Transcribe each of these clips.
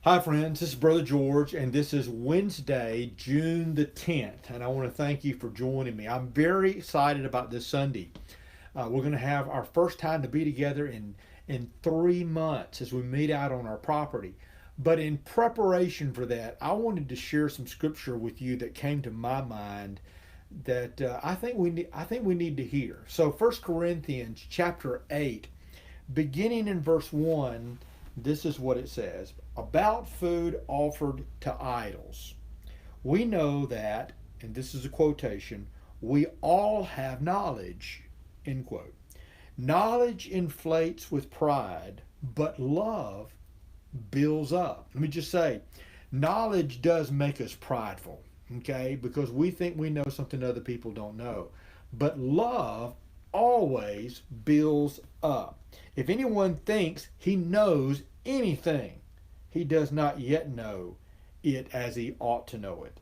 Hi, friends. This is Brother George, and this is Wednesday, June the 10th. And I want to thank you for joining me. I'm very excited about this Sunday. We're going to have our first time to be together in 3 months as we meet out on our property. But in preparation for that, I wanted to share some scripture with you that came to my mind that I think we need to hear. So, 1 Corinthians chapter 8, beginning in verse 1, this is what it says about food offered to idols. We know that, and this is a quotation, we all have knowledge, end quote. Knowledge inflates with pride, but love builds up. Let me just say, knowledge does make us prideful, okay, because we think we know something other people don't know. But love always builds up. If anyone thinks he knows anything, he does not yet know it as he ought to know it.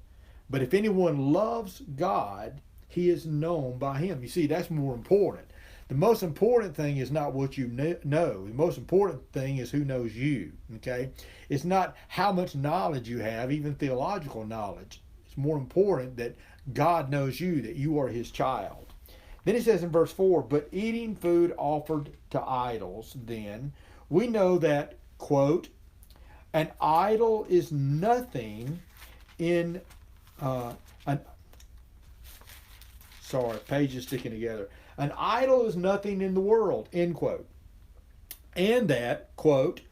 But if anyone loves God, he is known by him. You see, that's more important. The most important thing is not what you know. The most important thing is who knows you. Okay? It's not how much knowledge you have, even theological knowledge. It's more important that God knows you, that you are his child. Then he says in verse 4, but eating food offered to idols, then, we know that, quote, an idol is nothing in, an, sorry, pages sticking together. An idol is nothing in the world, end quote. And that, quote,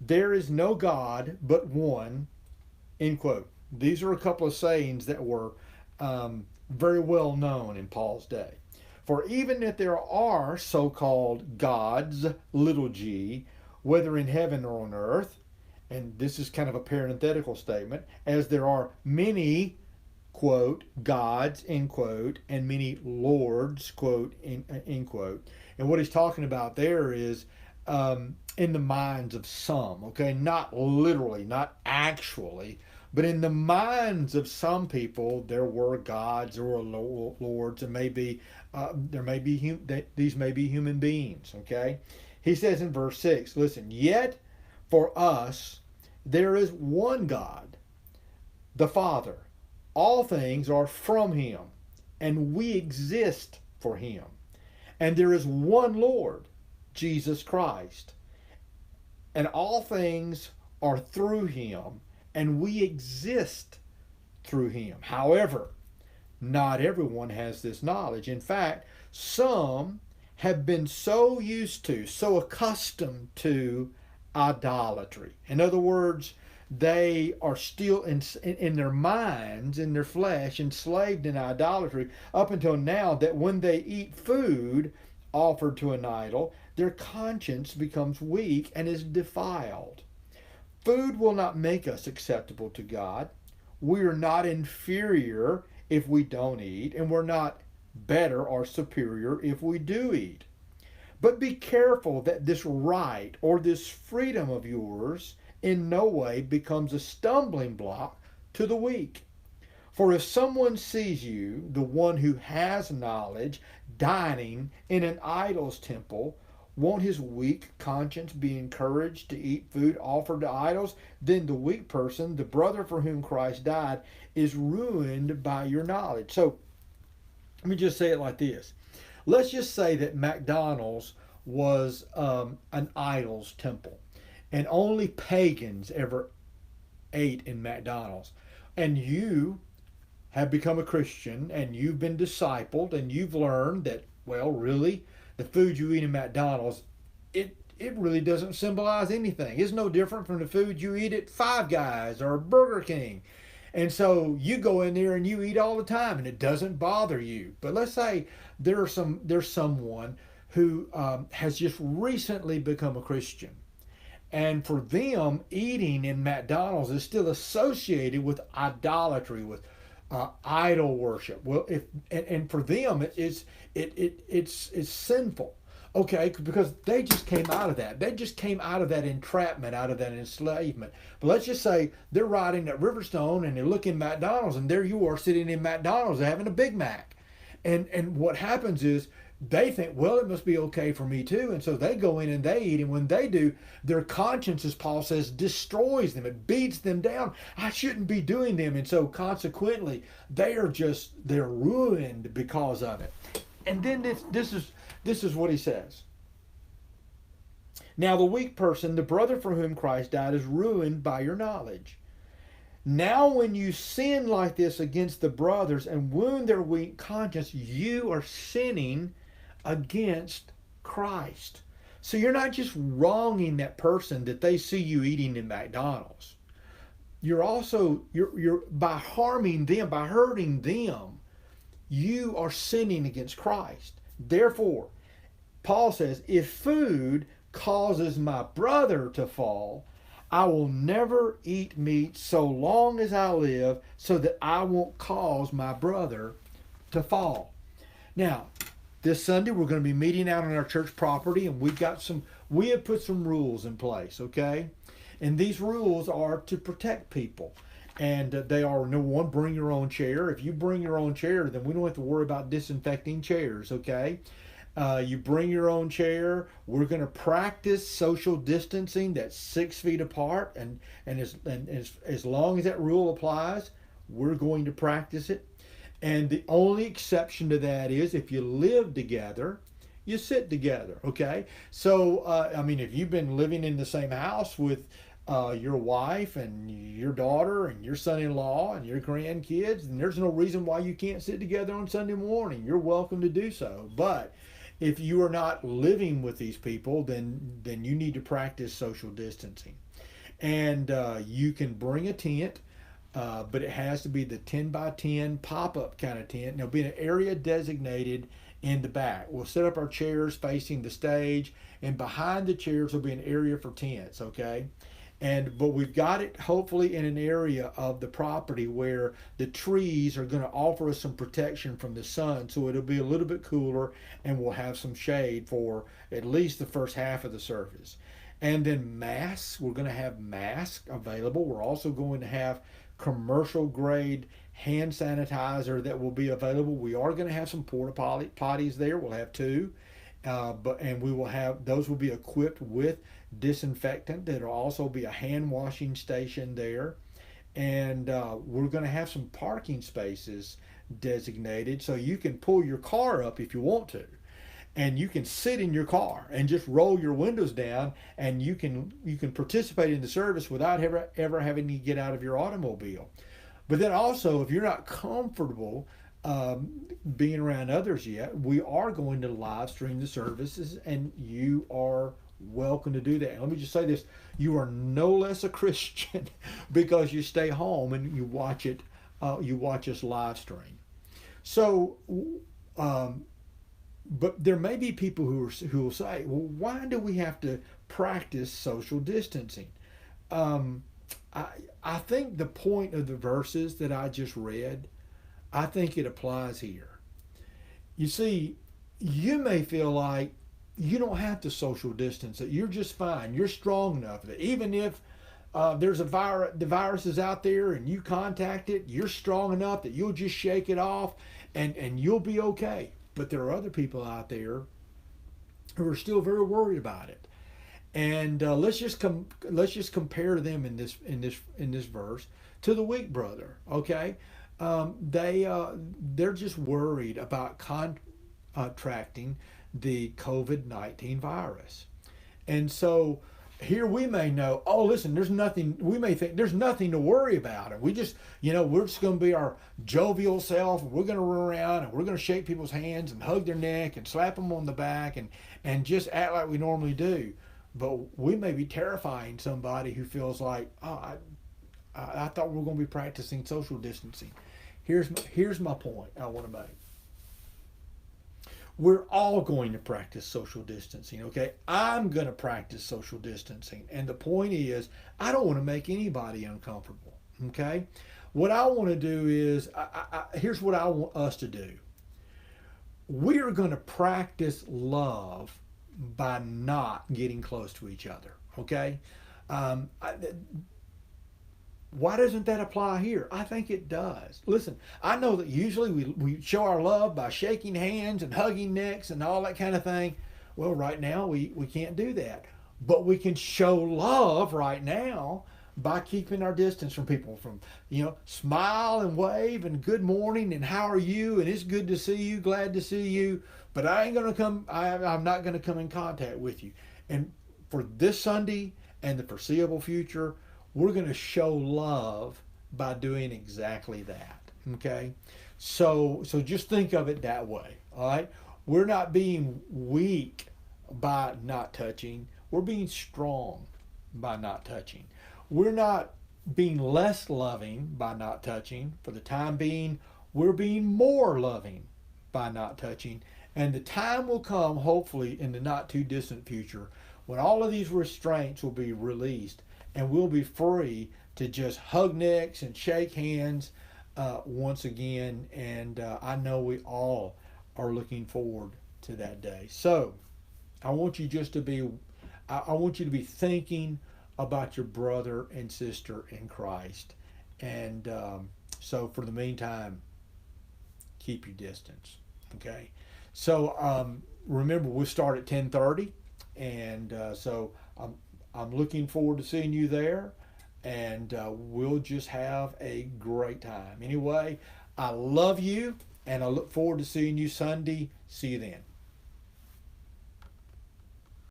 there is no God but one, end quote. These are a couple of sayings that were very well known in Paul's day. For even if there are so-called gods, little g, whether in heaven or on earth, and this is kind of a parenthetical statement, as there are many, quote, gods, end quote, and many lords, quote, end quote. And what he's talking about there is in the minds of some, okay, not literally, not actually, but in the minds of some people, there were gods or lords, and maybe these may be human beings, okay? He says in verse 6, listen, yet for us there is one God, the Father. All things are from him, and we exist for him. And there is one Lord, Jesus Christ. And all things are through him, and we exist through him. However, not everyone has this knowledge. In fact, some have been so used to, so accustomed to idolatry. In other words, they are still in their minds, in their flesh, enslaved in idolatry up until now, that when they eat food offered to an idol, their conscience becomes weak and is defiled. Food will not make us acceptable to God. We are not inferior if we don't eat, and we're not better or superior if we do eat. But be careful that this right or this freedom of yours in no way becomes a stumbling block to the weak. For if someone sees you, the one who has knowledge, dining in an idol's temple, won't his weak conscience be encouraged to eat food offered to idols? Then the weak person, the brother for whom Christ died, is ruined by your knowledge. So let me just say it like this. Let's just say that McDonald's was an idol's temple, and only pagans ever ate in McDonald's. And you have become a Christian, and you've been discipled, and you've learned that, well, really, the food you eat in McDonald's, it really doesn't symbolize anything. It's no different from the food you eat at Five Guys or Burger King. And so you go in there and you eat all the time, and it doesn't bother you. But let's say there's someone who has just recently become a Christian, and for them, eating in McDonald's is still associated with idolatry, with idol worship. Well, if and for them, it's sinful. Okay, because they just came out of that. They just came out of that entrapment, out of that enslavement. But let's just say they're riding at Riverstone and they're looking at McDonald's, and there you are sitting in McDonald's having a Big Mac. And what happens is they think, well, it must be okay for me too. And so they go in and they eat. And when they do, their conscience, as Paul says, destroys them. It beats them down. I shouldn't be doing them. And so consequently, they're ruined because of it. And then this is what he says. Now the weak person, the brother for whom Christ died, is ruined by your knowledge. Now when you sin like this against the brothers and wound their weak conscience, you are sinning against Christ. So you're not just wronging that person that they see you eating in McDonald's. You're also, you're by harming them, by hurting them, you are sinning against Christ. Therefore, Paul says, if food causes my brother to fall, I will never eat meat so long as I live, so that I won't cause my brother to fall. Now, this Sunday we're going to be meeting out on our church property, and we have put some rules in place, okay? And these rules are to protect people. And they are, number one, bring your own chair. If you bring your own chair, then we don't have to worry about disinfecting chairs, okay? You bring your own chair. We're going to practice social distancing that's 6 feet apart. And as long as that rule applies, we're going to practice it. And the only exception to that is if you live together, you sit together, okay? So, I mean, if you've been living in the same house with your wife and your daughter and your son-in-law and your grandkids, and there's no reason why you can't sit together on Sunday morning. You're welcome to do so. But if you are not living with these people, then you need to practice social distancing. And you can bring a tent, but it has to be the 10 by 10 pop-up kind of tent. And there'll be an area designated in the back. We'll set up our chairs facing the stage, and behind the chairs will be an area for tents, okay? But we've got it hopefully in an area of the property where the trees are going to offer us some protection from the sun, so it'll be a little bit cooler, and we'll have some shade for at least the first half of the service. And then masks, we're going to have masks available. We're also going to have commercial grade hand sanitizer that will be available. We are going to have some porta potties there. We'll have two. And we will have, those will be equipped with disinfectant. There'll also be a hand washing station there. And we're going to have some parking spaces designated, so you can pull your car up if you want to. And you can sit in your car and just roll your windows down, and you can participate in the service without ever having to get out of your automobile. But then also, if you're not comfortable being around others yet, we are going to live stream the services, and you are welcome to do that. And let me just say this: you are no less a Christian because you stay home and you watch it. You watch us live stream. So, but there may be people who will say, "Well, why do we have to practice social distancing?" I think the point of the verses that I just read, I think it applies here. You see, you may feel like you don't have to social distance, that you're just fine. You're strong enough that even if there's the virus is out there and you contact it, you're strong enough that you'll just shake it off and you'll be okay. But there are other people out there who are still very worried about it. And let's just compare them in this verse to the weak brother. Okay, they're just worried about contracting the COVID-19 virus, and so here we may know. Oh, listen, there's nothing. We may think there's nothing to worry about, and we're just going to be our jovial self. We're going to run around and we're going to shake people's hands and hug their neck and slap them on the back and just act like we normally do. But we may be terrifying somebody who feels like, oh, I thought we were going to be practicing social distancing. Here's my point I want to make. We're all going to practice social distancing, okay? I'm going to practice social distancing. And the point is, I don't want to make anybody uncomfortable, okay? What I want to do is, here's what I want us to do. We are going to practice love by not getting close to each other, okay? Why doesn't that apply here? I think it does. Listen, I know that usually we show our love by shaking hands and hugging necks and all that kind of thing. Well, right now we can't do that. But we can show love right now by keeping our distance from people, from, smile and wave and good morning and how are you and it's good to see you, glad to see you, but I'm not going to come in contact with you. And for this Sunday and the foreseeable future, we're going to show love by doing exactly that. Okay? So just think of it that way. All right? We're not being weak by not touching. We're being strong by not touching. We're not being less loving by not touching. For the time being, we're being more loving by not touching. And the time will come, hopefully, in the not too distant future, when all of these restraints will be released and we'll be free to just hug necks and shake hands once again. And I know we all are looking forward to that day. So I want you just to be, I want you to be thinking about your brother and sister in Christ. And so for the meantime, keep your distance. Okay. So remember, we'll start at 10:30, and so I'm looking forward to seeing you there, and we'll just have a great time. Anyway, I love you, and I look forward to seeing you Sunday. See you then.